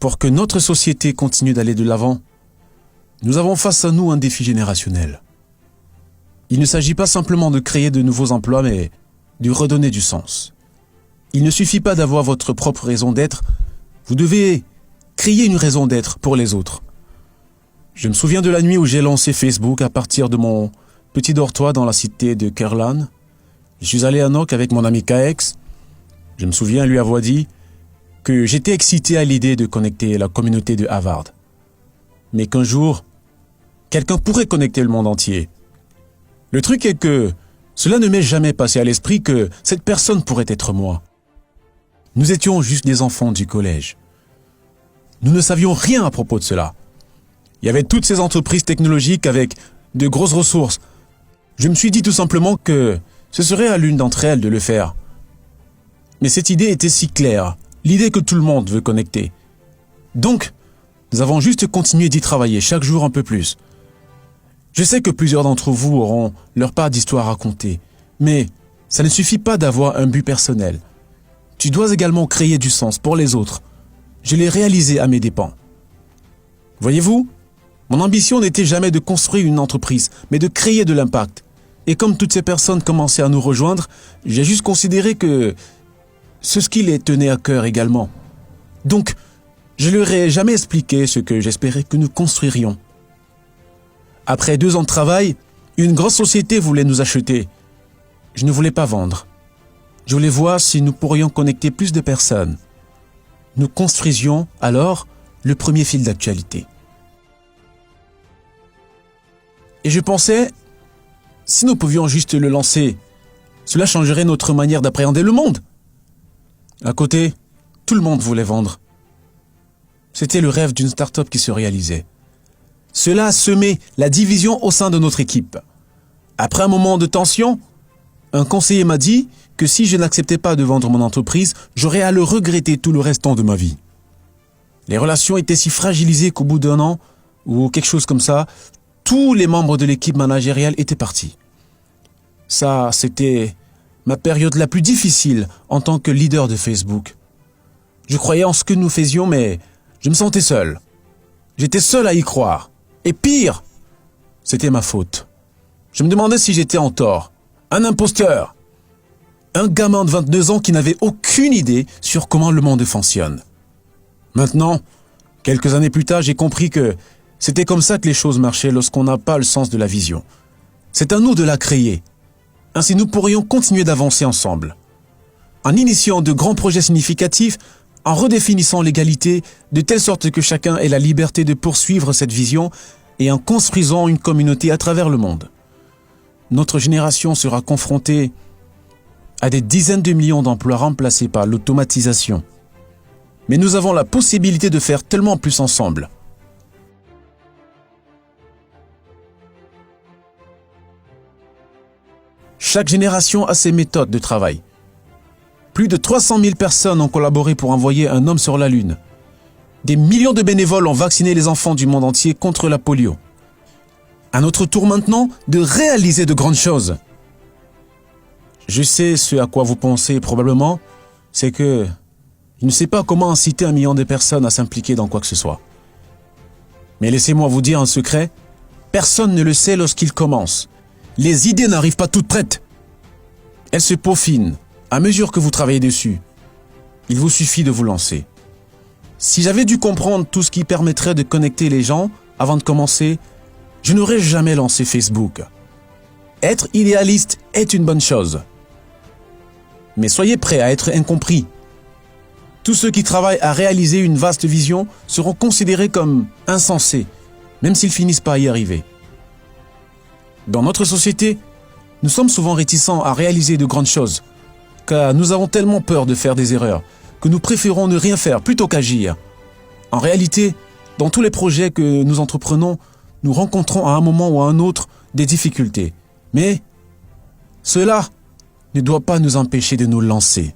Pour que notre société continue d'aller de l'avant, nous avons face à nous un défi générationnel. Il ne s'agit pas simplement de créer de nouveaux emplois, mais de redonner du sens. Il ne suffit pas d'avoir votre propre raison d'être, vous devez créer une raison d'être pour les autres. Je me souviens de la nuit où j'ai lancé Facebook à partir de mon petit dortoir dans la cité de Kerlan. Je suis allé à Noc avec mon ami KX. Je me souviens lui avoir dit que j'étais excité à l'idée de connecter la communauté de Harvard. Mais qu'un jour, quelqu'un pourrait connecter le monde entier. Le truc est que cela ne m'est jamais passé à l'esprit que cette personne pourrait être moi. Nous étions juste des enfants du collège. Nous ne savions rien à propos de cela. Il y avait toutes ces entreprises technologiques avec de grosses ressources. Je me suis dit tout simplement que ce serait à l'une d'entre elles de le faire. Mais cette idée était si claire, l'idée que tout le monde veut connecter. Donc, nous avons juste continué d'y travailler chaque jour un peu plus. Je sais que plusieurs d'entre vous auront leur part d'histoire à raconter, mais ça ne suffit pas d'avoir un but personnel. Tu dois également créer du sens pour les autres. Je l'ai réalisé à mes dépens. Voyez-vous, mon ambition n'était jamais de construire une entreprise, mais de créer de l'impact. Et comme toutes ces personnes commençaient à nous rejoindre, j'ai juste considéré que ce qui les tenait à cœur également. Donc, je leur ai jamais expliqué ce que j'espérais que nous construirions. Après 2 ans de travail, une grosse société voulait nous acheter. Je ne voulais pas vendre. Je voulais voir si nous pourrions connecter plus de personnes. Nous construisions alors le premier fil d'actualité. Et je pensais, si nous pouvions juste le lancer, cela changerait notre manière d'appréhender le monde. À côté, tout le monde voulait vendre. C'était le rêve d'une start-up qui se réalisait. Cela a semé la division au sein de notre équipe. Après un moment de tension, un conseiller m'a dit que si je n'acceptais pas de vendre mon entreprise, j'aurais à le regretter tout le restant de ma vie. Les relations étaient si fragilisées qu'au bout d'1 an, ou quelque chose comme ça, tous les membres de l'équipe managériale étaient partis. Ça, c'était ma période la plus difficile en tant que leader de Facebook. Je croyais en ce que nous faisions, mais je me sentais seul. J'étais seul à y croire. Et pire, c'était ma faute. Je me demandais si j'étais en tort. Un imposteur. Un gamin de 22 ans qui n'avait aucune idée sur comment le monde fonctionne. Maintenant, quelques années plus tard, j'ai compris que c'était comme ça que les choses marchaient lorsqu'on n'a pas le sens de la vision. C'est à nous de la créer. Ainsi, nous pourrions continuer d'avancer ensemble. En initiant de grands projets significatifs, en redéfinissant l'égalité de telle sorte que chacun ait la liberté de poursuivre cette vision et en construisant une communauté à travers le monde. Notre génération sera confrontée à des dizaines de millions d'emplois remplacés par l'automatisation. Mais nous avons la possibilité de faire tellement plus ensemble. Chaque génération a ses méthodes de travail. Plus de 300 000 personnes ont collaboré pour envoyer un homme sur la Lune. Des millions de bénévoles ont vacciné les enfants du monde entier contre la polio. À notre tour maintenant de réaliser de grandes choses. Je sais ce à quoi vous pensez probablement, c'est que je ne sais pas comment inciter 1 million de personnes à s'impliquer dans quoi que ce soit. Mais laissez-moi vous dire un secret, personne ne le sait lorsqu'il commence. Les idées n'arrivent pas toutes prêtes. Elles se peaufinent à mesure que vous travaillez dessus. Il vous suffit de vous lancer. Si j'avais dû comprendre tout ce qui permettrait de connecter les gens avant de commencer, je n'aurais jamais lancé Facebook. Être idéaliste est une bonne chose. Mais soyez prêts à être incompris. Tous ceux qui travaillent à réaliser une vaste vision seront considérés comme insensés, même s'ils finissent par y arriver. Dans notre société, nous sommes souvent réticents à réaliser de grandes choses, car nous avons tellement peur de faire des erreurs que nous préférons ne rien faire plutôt qu'agir. En réalité, dans tous les projets que nous entreprenons, nous rencontrons à un moment ou à un autre des difficultés. Mais cela ne doit pas nous empêcher de nous lancer.